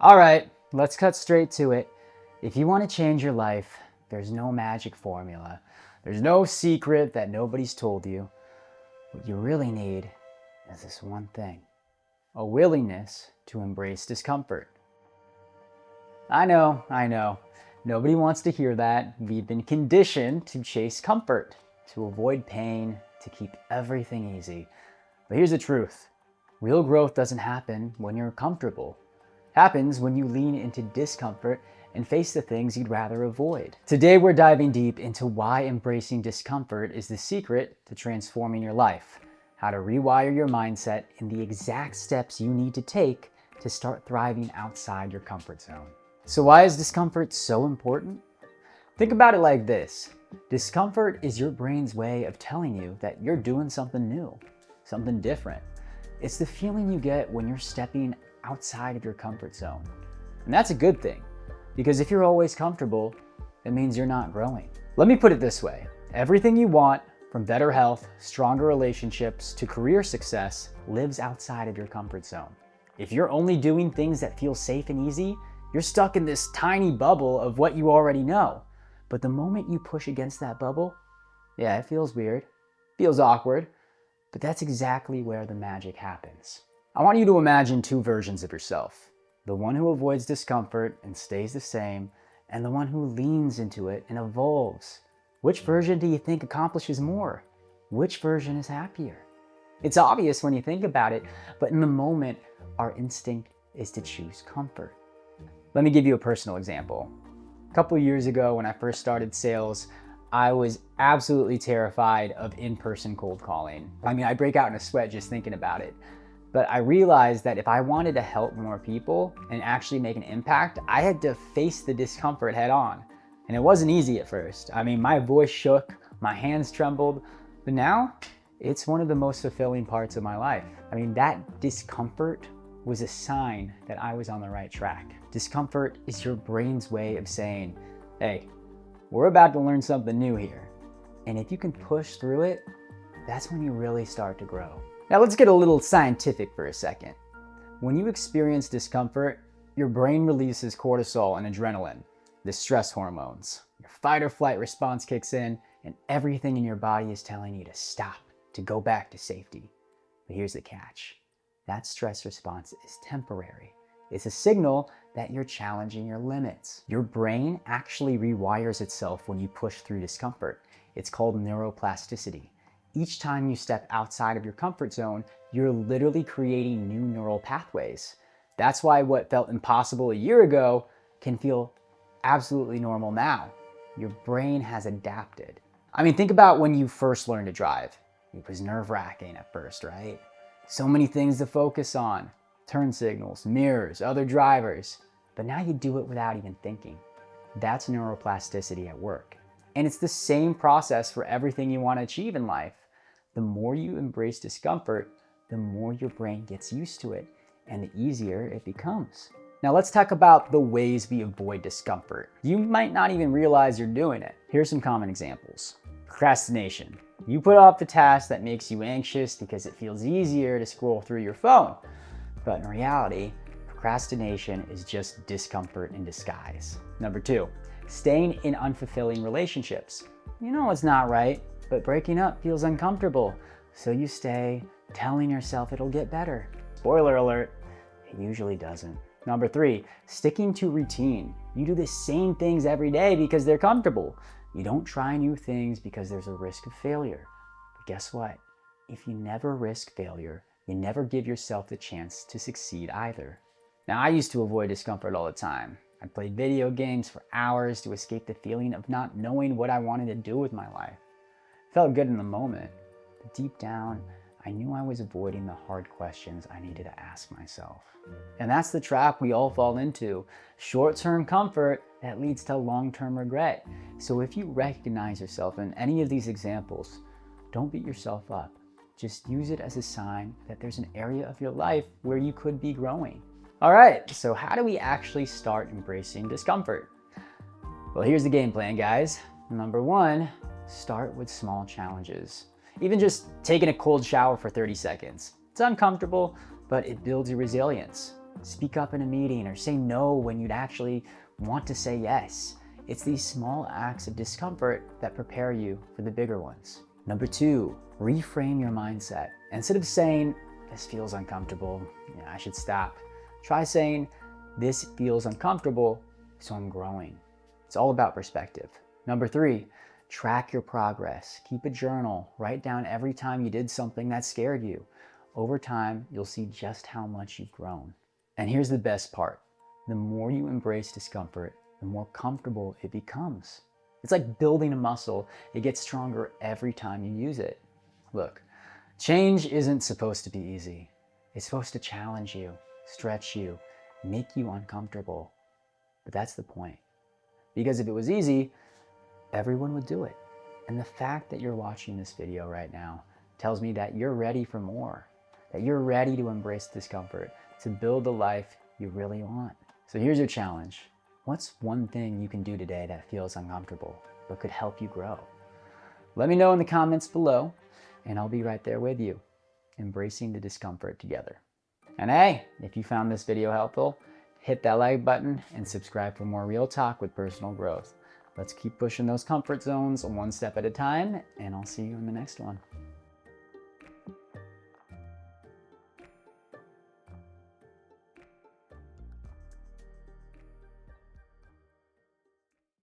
All right, let's cut straight to it. If you want to change your life, there's no magic formula. There's no secret that nobody's told you. What you really need is this one thing: a willingness to embrace discomfort. I know. Nobody wants to hear that. We've been conditioned to chase comfort, to avoid pain, to keep everything easy. But here's the truth. Real growth doesn't happen when you're comfortable. It happens when you lean into discomfort and face the things you'd rather avoid. Today we're diving deep into why embracing discomfort is the secret to transforming your life, how to rewire your mindset, and the exact steps you need to take to start thriving outside your comfort zone. So why is discomfort so important? Think about it like this. Discomfort is your brain's way of telling you that you're doing something new, something different. It's the feeling you get when you're stepping outside of your comfort zone. And that's a good thing, because if you're always comfortable, it means you're not growing. Let me put it this way. Everything you want, from better health, stronger relationships, to career success, lives outside of your comfort zone. If you're only doing things that feel safe and easy, you're stuck in this tiny bubble of what you already know. But the moment you push against that bubble, yeah, it feels weird, feels awkward, but that's exactly where the magic happens. I want you to imagine two versions of yourself: the one who avoids discomfort and stays the same, and the one who leans into it and evolves. Which version do you think accomplishes more? Which version is happier? It's obvious when you think about it, but in the moment, our instinct is to choose comfort. Let me give you a personal example. A couple of years ago, when I first started sales, I was absolutely terrified of in-person cold calling. I break out in a sweat just thinking about it. But I realized that if I wanted to help more people and actually make an impact, I had to face the discomfort head on. And it wasn't easy at first. My voice shook, my hands trembled, but now it's one of the most fulfilling parts of my life. That discomfort was a sign that I was on the right track. Discomfort is your brain's way of saying, hey, we're about to learn something new here. And if you can push through it, that's when you really start to grow. Now let's get a little scientific for a second. When you experience discomfort, your brain releases cortisol and adrenaline, the stress hormones. Your fight or flight response kicks in, and everything in your body is telling you to stop, to go back to safety. But here's the catch. That stress response is temporary. It's a signal that you're challenging your limits. Your brain actually rewires itself when you push through discomfort. It's called neuroplasticity. Each time you step outside of your comfort zone, you're literally creating new neural pathways. That's why what felt impossible a year ago can feel absolutely normal now. Your brain has adapted. Think about when you first learned to drive. It was nerve-wracking at first, right? So many things to focus on: turn signals, mirrors, other drivers. But now you do it without even thinking. That's neuroplasticity at work. And it's the same process for everything you want to achieve in life. The more you embrace discomfort, the more your brain gets used to it, and the easier it becomes. Now let's talk about the ways we avoid discomfort. You might not even realize you're doing it. Here's some common examples. Procrastination. You put off the task that makes you anxious because it feels easier to scroll through your phone. But in reality, procrastination is just discomfort in disguise. Number 2, staying in unfulfilling relationships. You know it's not right, but breaking up feels uncomfortable. So you stay, telling yourself it'll get better. Spoiler alert, it usually doesn't. Number 3, sticking to routine. You do the same things every day because they're comfortable. You don't try new things because there's a risk of failure. But guess what? If you never risk failure, you never give yourself the chance to succeed either. Now, I used to avoid discomfort all the time. I played video games for hours to escape the feeling of not knowing what I wanted to do with my life. It felt good in the moment, but deep down, I knew I was avoiding the hard questions I needed to ask myself. And that's the trap we all fall into. Short-term comfort that leads to long-term regret. So if you recognize yourself in any of these examples, don't beat yourself up. Just use it as a sign that there's an area of your life where you could be growing. All right, so how do we actually start embracing discomfort? Well, here's the game plan, guys. Number 1, start with small challenges. Even just taking a cold shower for 30 seconds. It's uncomfortable, but it builds your resilience. speak up in a meeting, or say no when you'd actually want to say yes. It's these small acts of discomfort that prepare you for the bigger ones. Number 2, reframe your mindset. Instead of saying, this feels uncomfortable, I should stop, try saying, this feels uncomfortable, so I'm growing. It's all about perspective. Number 3, track your progress. Keep a journal. Write down every time you did something that scared you. Over time, you'll see just how much you've grown. And here's the best part. The more you embrace discomfort, the more comfortable it becomes. It's like building a muscle. It gets stronger every time you use it. Look, change isn't supposed to be easy. It's supposed to challenge you, stretch you, make you uncomfortable. But that's the point. Because if it was easy, everyone would do it. And the fact that you're watching this video right now tells me that you're ready for more, that you're ready to embrace discomfort, to build the life you really want. So here's your challenge. What's one thing you can do today that feels uncomfortable but could help you grow? Let me know in the comments below, and I'll be right there with you, embracing the discomfort together. And hey, if you found this video helpful, hit that like button and subscribe for more real talk with personal growth. Let's keep pushing those comfort zones one step at a time, and I'll see you in the next one.